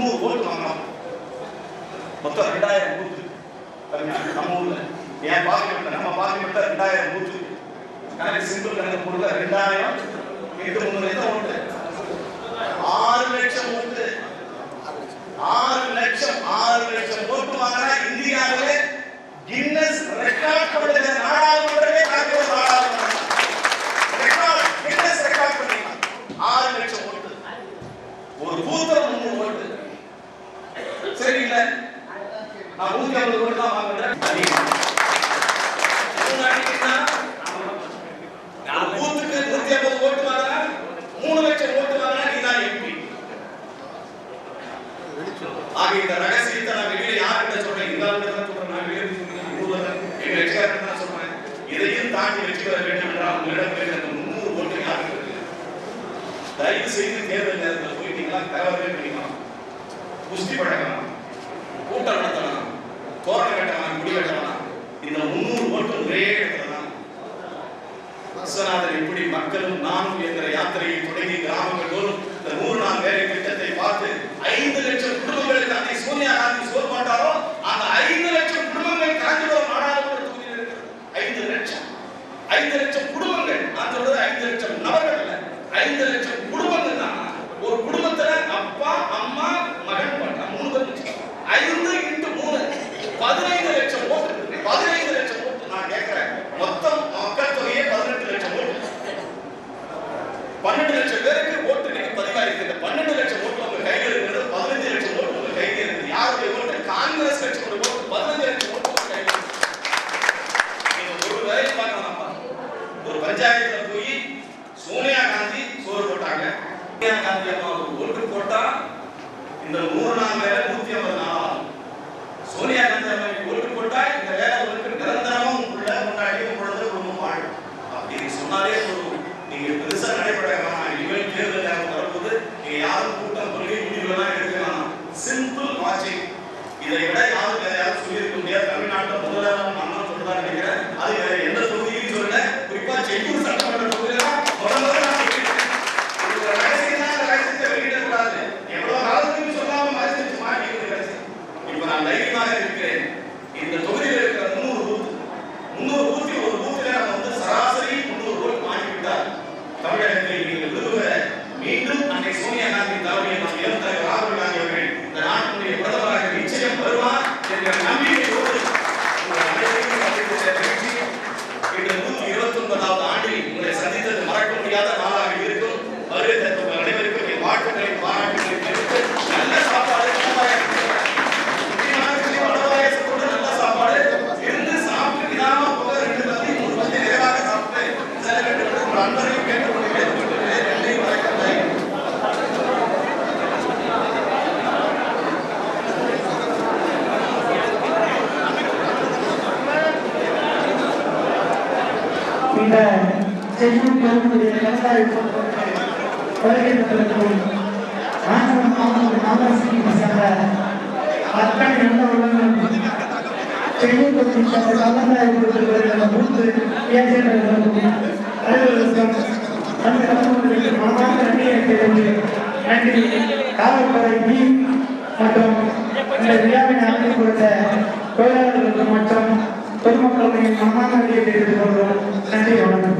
300 ஓட்டு வாங்கலாம். மொத்தம் 2000 பூத்து நம்ம ஊர்ல. ஏன் பார்லிமெண்ட்ல நம்ம பார்லிமெண்ட்ல 2000 பூத்து கணக்கு சிம்பிள் கணக்கு போடுங்க. 2000 into 300 எத்தனை ஓட்டு? 6 லட்சம் ஓட்டு. 6 லட்சம் ஓட்டு வாங்கினா இந்தியாவிலே கின்னஸ் ரெக்கார்ட் பண்ணுற நாடாளுமன்றமே காங்கிரஸ் நாடாளுமன்றம். ரெக்கார்ட் கின்னஸ் ரெக்கார்ட் பண்ணிருக்காங்க. 6 லட்சம் ஓட்டு. ஒரு பூத்துல 300 ஓட்டு. சரி இல்ல நான் 150 ஓட்டு தான் வாங்குறேன். பூத்துக்கு 150 ஓட்டு வாங்கினா 3 லட்சம் ஓட்டு வாங்கினா நீதான் எம்பி. ஆக இந்த ரகசியத்தை நான் வெளியில யார்கிட்ட சொல்றேன்? இந்த ஆளுகிட்ட சொல்றேன். நான் வெளியே எங்க எக்ஸ்பர்ட் தான் சொல்றேன். இதையும் தாண்டி வெற்றி பெற வேண்டும் என்றால் உங்களிடம் இருக்கிற 300 ஓட்டு யாருக்கு இருக்கு? தயவு செய்து தேர்தல் நேரத்தில் போயிட்டீங்களா தகவலே பண்ணிக்கலாம். குஸ்தி பழகலாம், கூட்டம் நடத்தலாம், தோரணம் கட்டலாம், குடி கட்டலாம். இந்த 300 ஓட்டு ஒரே இடத்துல தான். விஸ்வநாதன் எப்படி மக்களும் நானும் என்கிற யாத்திரையை தொடங்கி கிராமங்கள் தோறும் இந்த 100 நாள் வேலை திட்டத்தை பார்த்து 5 லட்சம் குடும்பங்களுக்கு அன்னை சோனியா காந்தி சோர் மாட்டாரோ அந்த 5 லட்சம் குடும்பங்கள் காஞ்சிபுரம் நாடாளுமன்ற தொகுதியில் இருக்கிறது. 5 லட்சம் குடும்பங்கள். நான் சொல்றது 5 லட்சம் நபர்கள் இல்ல, 5 லட்சம் குடும்பங்கள் தான். ஒரு குடும்பத்துல அப்பா அம்மா மகன் பாட்டா 3 பேர். 5 into 3 15 லட்சம் ஓட்டு. 15 லட்சம் ஓட்டு. நான் கேட்கிறேன், மொத்தம் மக்கள் தொகையே 18 லட்சம் ஓட்டு. 12 லட்சம் பேருக்கு ஓட்டு இன்னைக்கு பதிவாயிருக்கு. 12 லட்சம் ஓட்டு உங்க கையில் இருக்கிறது. 15 லட்சம் ஓட்டு உங்க கையில் இருக்குது. யாருடைய ஓட்டு? காங்கிரஸ் கட்சியோட ஓட்டு. 15 லட்சம் ஓட்டு உங்க கையில் இருக்கு. நீங்க ஒரு வேலை பார்க்கலாமா? ஒரு பஞ்சாயத்துல போய் சோனியா காந்தி சோறு போட்டாங்க. சோனியா காந்தி அம்மாவுக்கு ஓட்டு போட்டா இந்த 100 நாள் வேலை 150 நாள் ஆகும். சோனியா காந்தி அம்மாவுக்கு ஓட்டு போட்டா இந்த வேலை உங்களுக்கு நிரந்தரமா உள்ள முன்னாடி குழந்தை குடும்பம் வாழும். அப்படின்னு சொன்னாலே போதும். நீங்க பெருசா நடைபெற வேணாம். இனிமேல் தேர்தல் நேரம் வரும்போது நீங்க யாரும் கூட்டம் கொள்கை முடிவுலாம் எடுக்க வேணாம். சிம்பிள் வாட்சிங். இதை விட யாரும் வேற யாரும் சொல்லியிருக்க முடியாது. தமிழ்நாட்டில் முதல்வர் அண்ணா சொல்றதா நினைக்கிறேன். அது வேற எந்த தொகுதியும் சொல்லல. குறிப்பா செந்தூர் சட்டமன்ற தொகுதியில முதல்ல நான் ரகசியத்தை வெளியிடக்கூடாது. எவ்வளவு காலத்துக்கு சொல்லாம மறைச்சு மாட்டிக்கிறது ரகசியம். இப்ப நான் தைரியமாக இருக்கிறேன். இந்த தொகுதியில் இருக்கிற 300 பூத் ஒரு பூத்துல நம்ம வந்து சராசரி 300 ஓட்டு வாங்கிவிட்டார். தமிழகத்தில் நீங்கள் விரும்புகிற மீண்டும் அன்னை சோனியா காந்தி தலைமையில் நாம் இளம் தலைவர் ராகுல் காந்தி அவர்கள் இந்த நாட்டினுடைய பிரதமராக நிச்சயம் வருவார் என்ற நம்பிக்கையோடு இன்று 129வது ஆண்டில் உங்களை சந்தித்தது மறக்க முடியாத நாளாக இருக்கும். வருகை தந்த அனைவருக்கும் என் வாழ்த்துக்களை பாராட்டுகளை தெரிவித்து நல்ல சாப்பாடு வடவாயசத்தோடு நல்ல சாப்பாடு இருந்து சாப்பிட்டு விதானமா போக 2 பந்தி 3 பந்தி நிறைவாக சாப்பிட்டு செல்ல வேண்டும் என்று உங்கள் அன்பரையும் கேட்டுக்கொள்கிறேன். நன்றி, வணக்கம். இந்த செந்தூர் பெருமுடைய கலந்தாய்வு வருகை தந்திருக்கும் ராஜபுரம் மாவட்ட காங்கிரஸ் சேர்ந்த அத்தனை நல்ல உள்ளங்களும் செந்தூர் தொகுதி சேர்ந்த கலந்தாய்வு கொடுத்திருக்கிற பூத்து ஏஜென்ட்களுக்கும் தலைவர்களுக்கும் அந்த கலந்துரைக்கு மனமார்ந்த நன்றியை தெரிவித்து நன்றி. காவல்துறை பி மற்றும் இந்த விழாவினை அமைத்து கொடுத்த தொழிலாளர்களுக்கு மற்றும் பொதுமக்களுடைய மனமார்ந்த நன்றியை தெரிவித்துக் கொள்கிறோம். நன்றி, வணக்கம்.